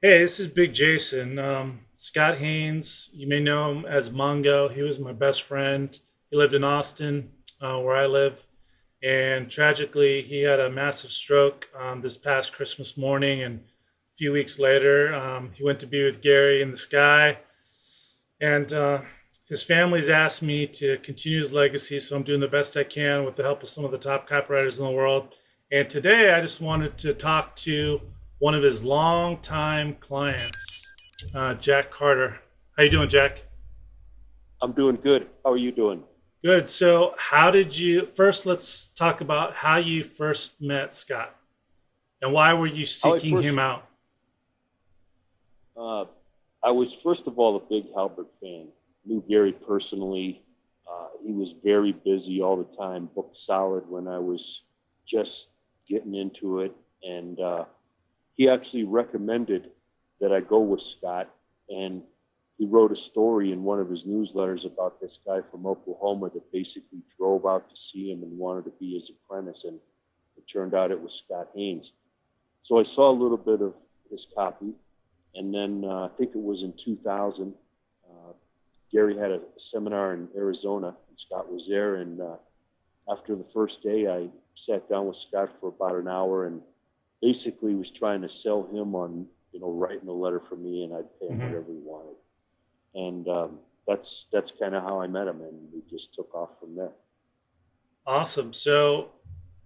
Hey, this is Big Jason. Scott Haines, you may know him as Mongo. He was my best friend. He lived in Austin, where I live. And tragically, he had a massive stroke this past Christmas morning. And a few weeks later, he went to be with Gary in the sky. And his family's asked me to continue his legacy. So I'm doing the best I can with the help of some of the top copywriters in the world. And today, I just wanted to talk to one of his longtime clients, Jack Carter. How you doing, Jack? I'm doing good. How are you doing? Good. So, how did you first? Let's talk about how you first met Scott and why were you How I seeking first, him out? uh, I was first of all a big Halbert fan. Knew Gary personally. He was very busy all the time, booked solid when I was just getting into it, and he actually recommended that I go with Scott. And he wrote a story in one of his newsletters about this guy from Oklahoma that basically drove out to see him and wanted to be his apprentice, and it turned out it was Scott Haines. So I saw a little bit of his copy, and then I think it was in 2000. Uh, Gary had a seminar in Arizona, and Scott was there. And after the first day, I sat down with Scott for about an hour and basically was trying to sell him on writing a letter for me, and I'd pay him Hmm. whatever he wanted. And that's kind of how I met him, and we just took off from there. Awesome. So,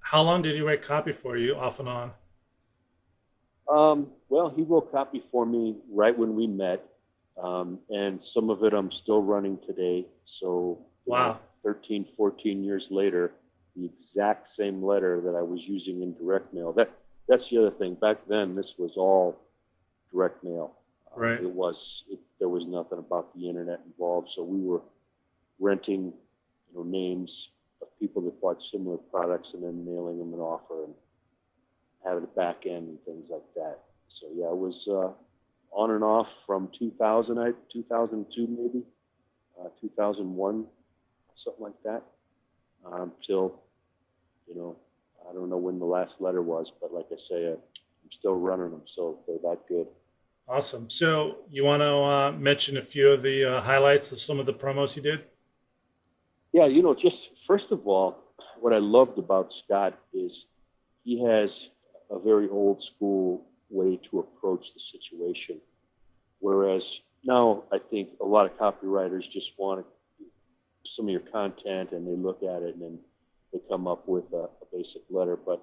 how long did he write copy for you, off and on? Well, he wrote copy for me right when we met, and some of it I'm still running today. So, Wow. 13, 14 years later, the exact same letter that I was using in direct mail. That's the other thing. Back then, this was all direct mail. Right. There was nothing about the internet involved. So we were renting, names of people that bought similar products and then mailing them an offer and having a back end and things like that. So yeah, it was on and off from 2002 maybe, 2001, something like that, till you know, I don't know when the last letter was, but like I say, I'm still running them, so they're that good. Awesome. So, you want to mention a few of the highlights of some of the promos you did? Yeah, just first of all, what I loved about Scott is he has a very old school way to approach the situation. Whereas now I think a lot of copywriters just want some of your content and they look at it and then they come up with a basic letter. But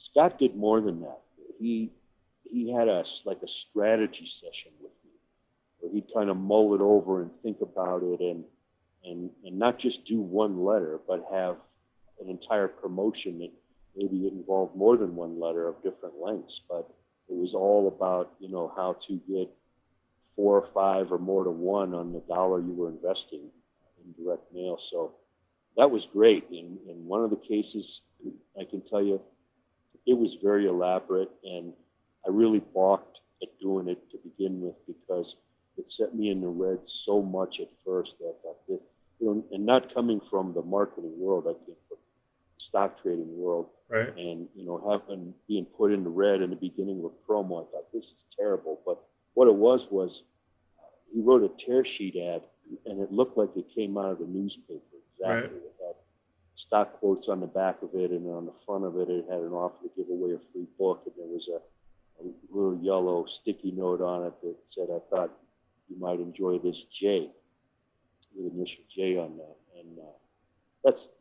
Scott did more than that. He he had like a strategy session with me where he'd kind of mull it over and think about it and not just do one letter, but have an entire promotion that maybe it involved more than one letter of different lengths. But it was all about how to get four or five or more to one on the dollar you were investing in direct mail. So that was great. In one of the cases, I can tell you, it was very elaborate, and I really balked at doing it to begin with because it set me in the red so much at first that and not coming from the marketing world, I came from the stock trading world, Right. and having being put in the red in the beginning of a promo, I thought this is terrible. But what it was he wrote a tear sheet ad, and it looked like it came out of the newspaper Right. exactly. It had stock quotes on the back of it, and on the front of it, it had an offer to give away a free book, and there was a little yellow sticky note on it that said, "I thought you might enjoy this J," with initial J on that, and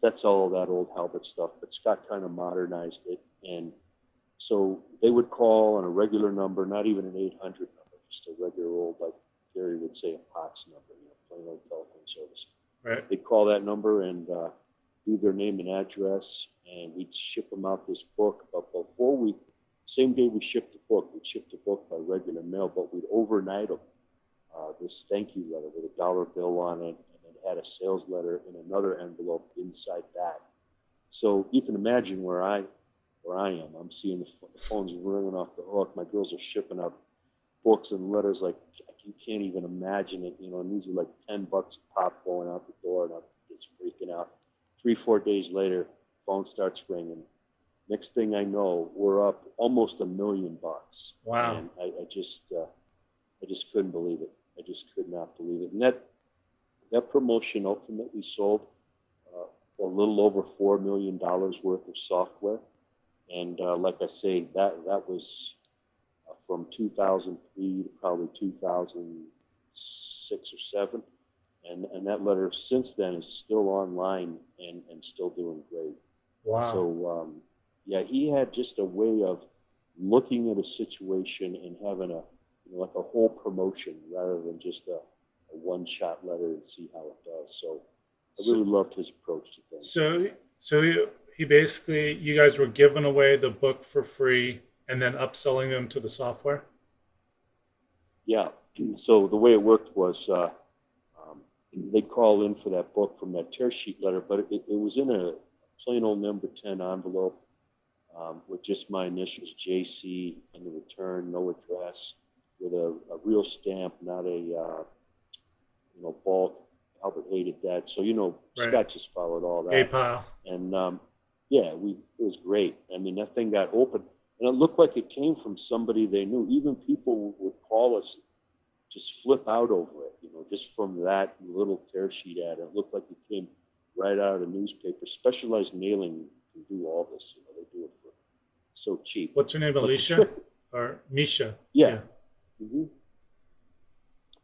that's all that old Halbert stuff. But Scott kind of modernized it, and so they would call on a regular number, not even an 800 number, just a regular old, like Gary would say, a POTS number, plain old telephone service. Right. They'd call that number and leave their name and address, and we'd ship them out this book. But before same day we shipped the book, we'd ship the book by regular mail, but we'd overnight them this thank you letter with a dollar bill on it, and it had a sales letter in another envelope inside that. So you can imagine where I am. I'm seeing the phones ringing off the hook. My girls are shipping out books and letters like you can't even imagine it. And these are like $10 a pop going out the door, and I'm just freaking out. 3, 4 days later, phone starts ringing. Next thing I know, we're up almost $1 million, Wow. and I just just couldn't believe it. I just could not believe it. And that promotion ultimately sold a little over $4 million worth of software. And like I say, that was from 2003 to probably 2006 or 7. And that letter since then is still online and still doing great. Wow. So, yeah, he had just a way of looking at a situation and having like a whole promotion rather than just a one-shot letter and see how it does. So I really loved his approach to things. So he basically, you guys were giving away the book for free and then upselling them to the software? Yeah. So the way it worked was they'd call in for that book from that tear sheet letter, but it was in a plain old number 10 envelope with just my initials, JC, and the return, no address, with a real stamp, not a bulk. Albert hated that, so Right. Scott just followed all that. PayPal. And yeah, it was great. I mean, that thing got open, and it looked like it came from somebody they knew. Even people would call us, just flip out over it, just from that little tear sheet ad. It looked like it came right out of a newspaper. Specialized Mailing can do all this. They do it for so cheap. What's her name, But Alicia or Misha? yeah. Mm-hmm.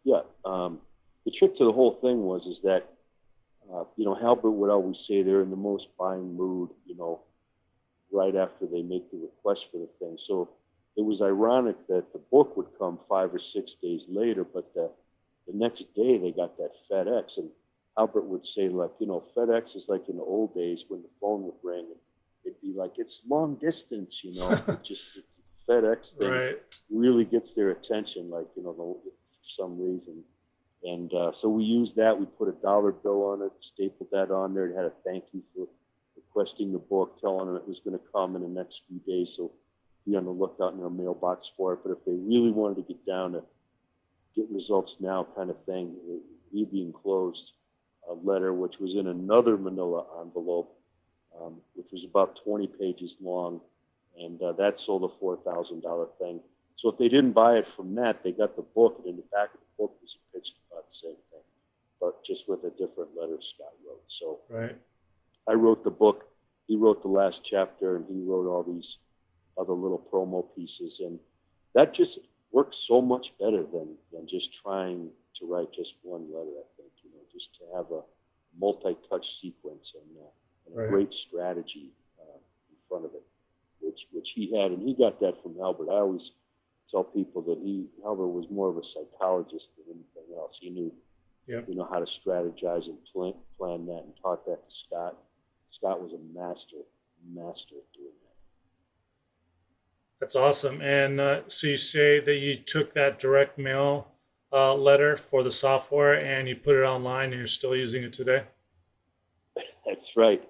Yeah. The trick to the whole thing was that Halbert would always say they're in the most buying mood, right after they make the request for the thing. So it was ironic that the book would come 5 or 6 days later, but the next day they got that FedEx. And Albert would say, like, FedEx is like in the old days when the phone would ring and it'd be like, it's long distance, It just, the FedEx thing Right. really gets their attention, like, for some reason. And so we used that. We put a dollar bill on it, stapled that on there. It had a thank you for requesting the book, telling them it was going to come in the next few days. So be on the lookout in their mailbox for it. But if they really wanted to get down to get results now kind of thing, we'd be enclosed a letter, which was in another manila envelope, which was about 20 pages long. And that sold a $4,000 thing. So if they didn't buy it from that, they got the book, and in the back of the book was a picture about the same thing, but just with a different letter Scott wrote. So Right. I wrote the book, he wrote the last chapter, and he wrote all these other little promo pieces, and that just works so much better than just trying to write just one letter, I think, just to have a multi-touch sequence and a Right. great strategy in front of it, which he had, and he got that from Albert. I always tell people that Albert was more of a psychologist than anything else. He knew, Yep. how to strategize and plan that, and taught that to Scott. Scott was a master at doing that. That's awesome. And so you say that you took that direct mail letter for the software and you put it online and you're still using it today? That's right.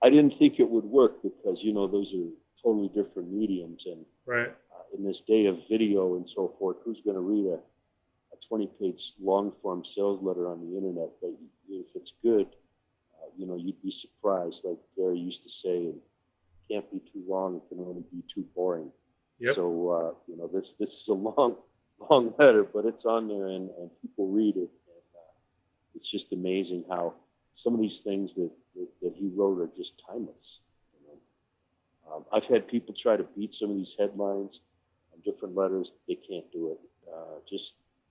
I didn't think it would work because, those are totally different mediums, and Right. in this day of video and so forth, who's going to read a 20-page long-form sales letter on the internet? But if it's good, you'd be surprised. Like Gary used to say, it can't be too long; it can only be too boring. Yep. So this is a long letter, but it's on there, and people read it, and it's just amazing how some of these things that he wrote are just timeless. I've had people try to beat some of these headlines on different letters. They can't do it.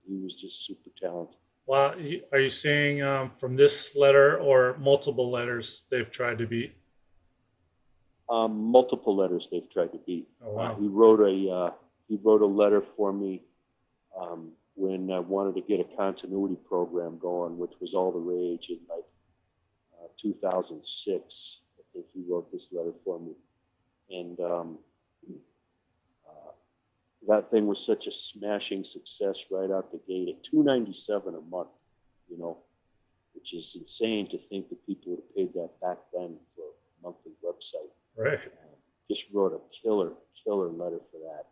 He was just super talented. Well, are you saying from this letter or multiple letters they've tried to beat? Multiple letters they've tried to beat. Oh, wow. He wrote a letter for me when I wanted to get a continuity program going, which was all the rage in like 2006. I think he wrote this letter for me, and that thing was such a smashing success right out the gate at $297 a month, which is insane to think that people would have paid that back then for a monthly website. Right. Just wrote a killer letter for that,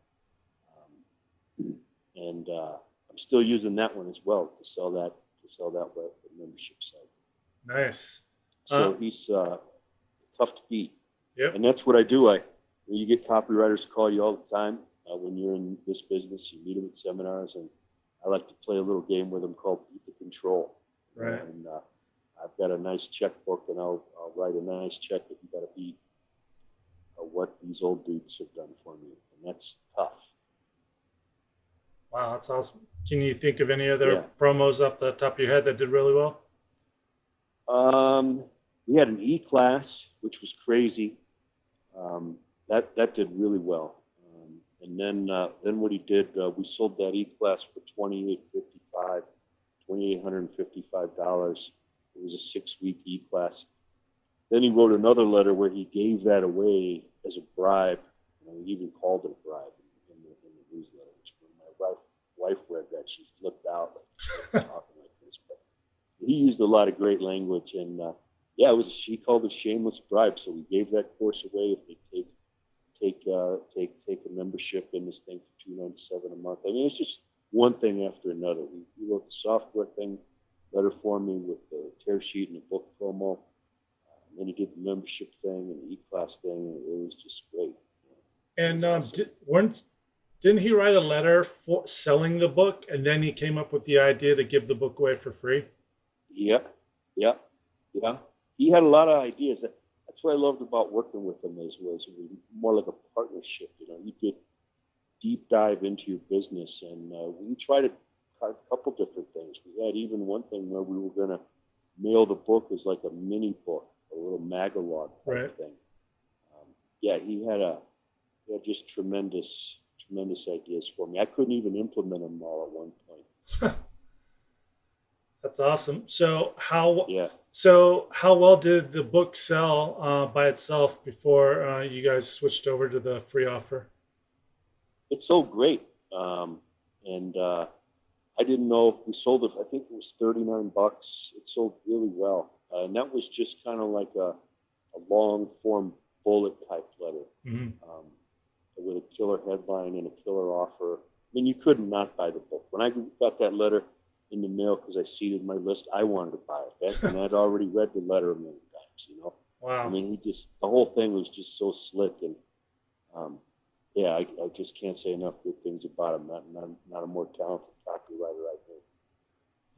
and I'm still using that one as well to sell that web membership site. Nice. So he's tough to beat. Yep. And that's what I do. You get copywriters call you all the time when you're in this business. You meet them at seminars, and I like to play a little game with them called Beat the Control. Right. And I've got a nice checkbook, and I'll write a nice check that you got to beat what these old dudes have done for me, and that's tough. Wow, that's awesome. Can you think of any other Yeah. promos off the top of your head that did really well? We had an E-class, which was crazy. That did really well. And then what he did, we sold that E-class for $2,855. It was a 6-week E-class. Then he wrote another letter where he gave that away as a bribe. He even called it a bribe in the newsletter. Which when my wife read that, she flipped out, like talking like this. But he used a lot of great language, and she called it shameless bribe. So we gave that course away if they take a membership in this thing for $297 a month. I mean, it's just one thing after another. He wrote the software thing letter for me with the tear sheet and the book promo. Then he did the membership thing and the E-class thing, and it was just great. And didn't he write a letter for selling the book, and then he came up with the idea to give the book away for free? Yeah. He had a lot of ideas. That's what I loved about working with him was it was more like a partnership. You could deep dive into your business, and we tried a couple different things. We had even one thing where we were going to mail the book as like a mini book, a little magalog type thing. He had just tremendous ideas for me. I couldn't even implement them all at one point. That's awesome. So how well did the book sell by itself before you guys switched over to the free offer? It sold great, and I didn't know if we sold it. I think it was $39. It sold really well, and that was just kind of like a long form bullet type letter. Mm-hmm. With a killer headline and a killer offer. I mean, you couldn't not buy the book. When I got that letter in the mail because I seeded my list, I wanted to buy it. And I'd already read the letter a million times, Wow. I mean, the whole thing was just so slick. And, I just can't say enough good things about him. Not a more talented copywriter, I think.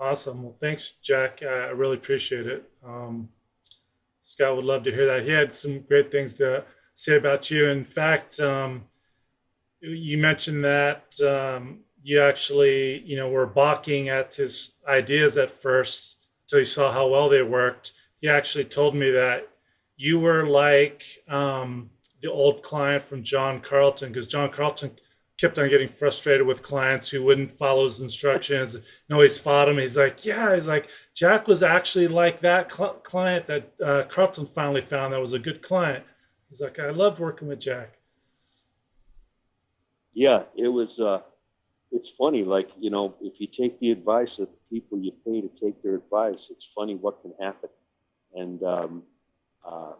Awesome. Well, thanks, Jack. I really appreciate it. Scott would love to hear that. He had some great things to say about you. In fact, you mentioned that you actually, were balking at his ideas at first until you saw how well they worked. He actually told me that you were like the old client from John Carlton, because John Carlton kept on getting frustrated with clients who wouldn't follow his instructions. Always fought him. He's like, Jack was actually like that client that Carlton finally found that was a good client. He's like, I loved working with Jack. Yeah, it was. It's funny, like, if you take the advice of the people you pay to take their advice, it's funny what can happen. And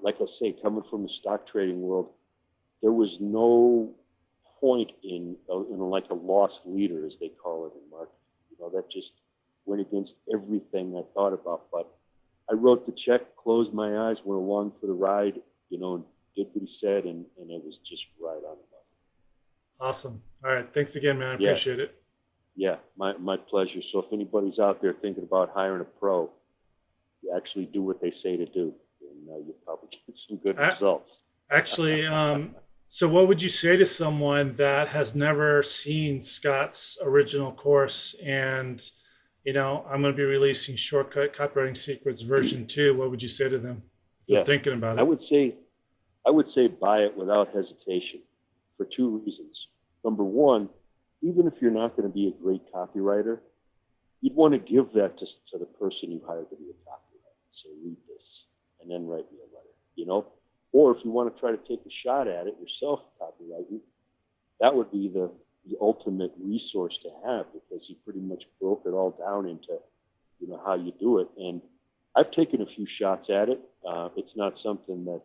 like I say, coming from the stock trading world, there was no point in like a lost leader, as they call it in marketing. That just went against everything I thought about. But I wrote the check, closed my eyes, went along for the ride, and did what he said, and it was just right on the money. Awesome. All right. Thanks again, man. I appreciate it. Yeah, my pleasure. So if anybody's out there thinking about hiring a pro, you actually do what they say to do, and you'll probably get some good results. Actually, so what would you say to someone that has never seen Scott's original course and, I'm going to be releasing Shortcut Copywriting Secrets version 2. What would you say to them if they're thinking about it? I would say buy it without hesitation for 2 reasons. Number one, even if you're not going to be a great copywriter, you'd want to give that to the person you hired to be a copywriter. Say, read this, and then write me a letter, Or if you want to try to take a shot at it yourself, copywriting, that would be the ultimate resource to have, because you pretty much broke it all down into, how you do it. And I've taken a few shots at it. It's not something that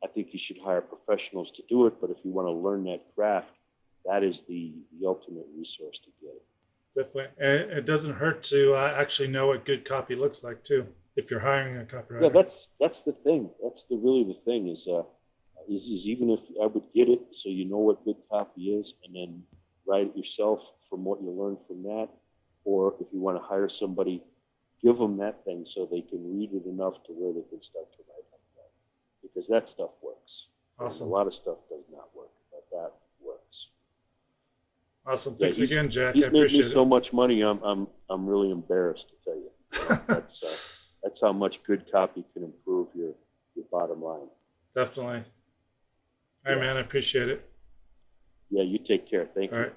I think you should hire professionals to do it, but if you want to learn that craft, that is the ultimate resource to get it. Definitely. And it doesn't hurt to actually know what good copy looks like too, if you're hiring a copywriter. Yeah, that's the thing. That's really the thing is even if I would get it so you know what good copy is, and then write it yourself from what you learn from that, or if you want to hire somebody, give them that thing so they can read it enough to where they can start to write like that, because that stuff works. Awesome. And a lot of stuff does not work, but that works. Awesome. Yeah, Thanks again, Jack. he's I made appreciate me so it. much money. I'm really embarrassed to tell you. That's how much good copy can improve your bottom line. Definitely. All right, Yeah. man. I appreciate it. Yeah, you take care. Thank All you. right.